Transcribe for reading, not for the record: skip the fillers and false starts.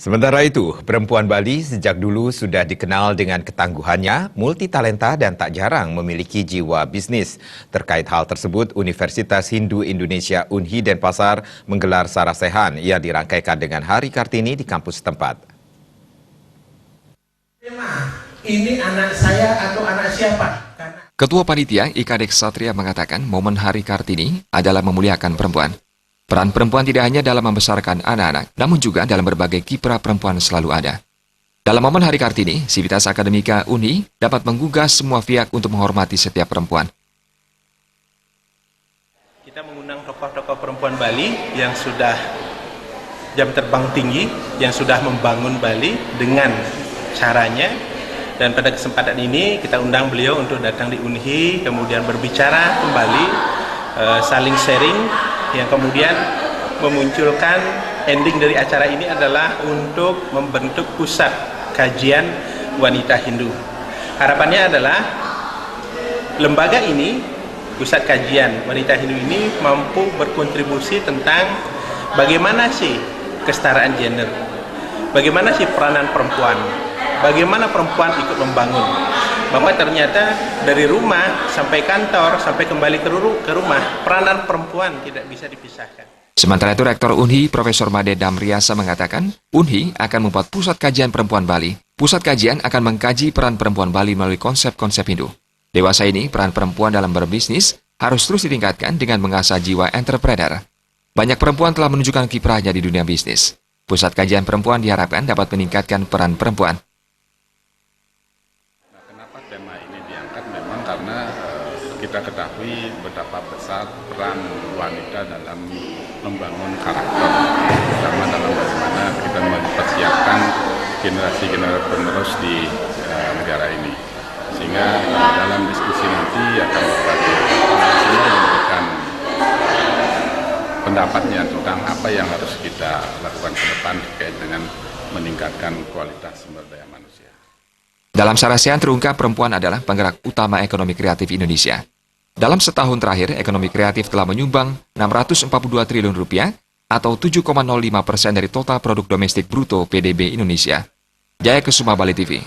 Sementara itu, perempuan Bali sejak dulu sudah dikenal dengan ketangguhannya, multitalenta dan tak jarang memiliki jiwa bisnis. Terkait hal tersebut, Universitas Hindu Indonesia Unhi Denpasar menggelar sarasehan yang dirangkaikan dengan Hari Kartini di kampus setempat. Ini anak saya atau anak siapa? Ketua Panitia IKADEK Satria mengatakan momen Hari Kartini adalah memuliakan perempuan. Peran perempuan tidak hanya dalam membesarkan anak-anak, namun juga dalam berbagai kiprah perempuan selalu ada. Dalam momen Hari Kartini, Sivitas Akademika Unhi dapat menggugah semua pihak untuk menghormati setiap perempuan. Kita mengundang tokoh-tokoh perempuan Bali yang sudah jam terbang tinggi, yang sudah membangun Bali dengan caranya. Dan pada kesempatan ini kita undang beliau untuk datang di Unhi, kemudian berbicara kembali, saling sharing, yang kemudian memunculkan ending dari acara ini adalah untuk membentuk pusat kajian wanita Hindu. Harapannya adalah lembaga ini, pusat kajian wanita Hindu ini mampu berkontribusi tentang bagaimana sih kesetaraan gender, bagaimana sih peranan perempuan, bagaimana perempuan ikut membangun, bahwa ternyata dari rumah sampai kantor, sampai kembali ke rumah, peranan perempuan tidak bisa dipisahkan. Sementara itu, Rektor Unhi, Profesor Made Damriasa mengatakan, Unhi akan membuat pusat kajian perempuan Bali. Pusat kajian akan mengkaji peran perempuan Bali melalui konsep-konsep Hindu. Dewasa ini, peran perempuan dalam berbisnis harus terus ditingkatkan dengan mengasah jiwa entrepreneur. Banyak perempuan telah menunjukkan kiprahnya di dunia bisnis. Pusat kajian perempuan diharapkan dapat meningkatkan peran perempuan. Tema ini diangkat memang karena kita ketahui betapa besar peran wanita dalam membangun karakter, terutama dalam bagaimana kita mempersiapkan generasi-generasi penerus di negara ini. Sehingga dalam diskusi nanti akan memberikan pendapatnya tentang apa yang harus kita lakukan ke depan terkait dengan meningkatkan kualitas sumber daya manusia. Dalam sarasehan terungkap perempuan adalah penggerak utama ekonomi kreatif Indonesia. Dalam setahun terakhir, ekonomi kreatif telah menyumbang Rp642 triliun atau 7,05% dari total produk domestik bruto PDB Indonesia. Jaya Kesuma, Bali TV.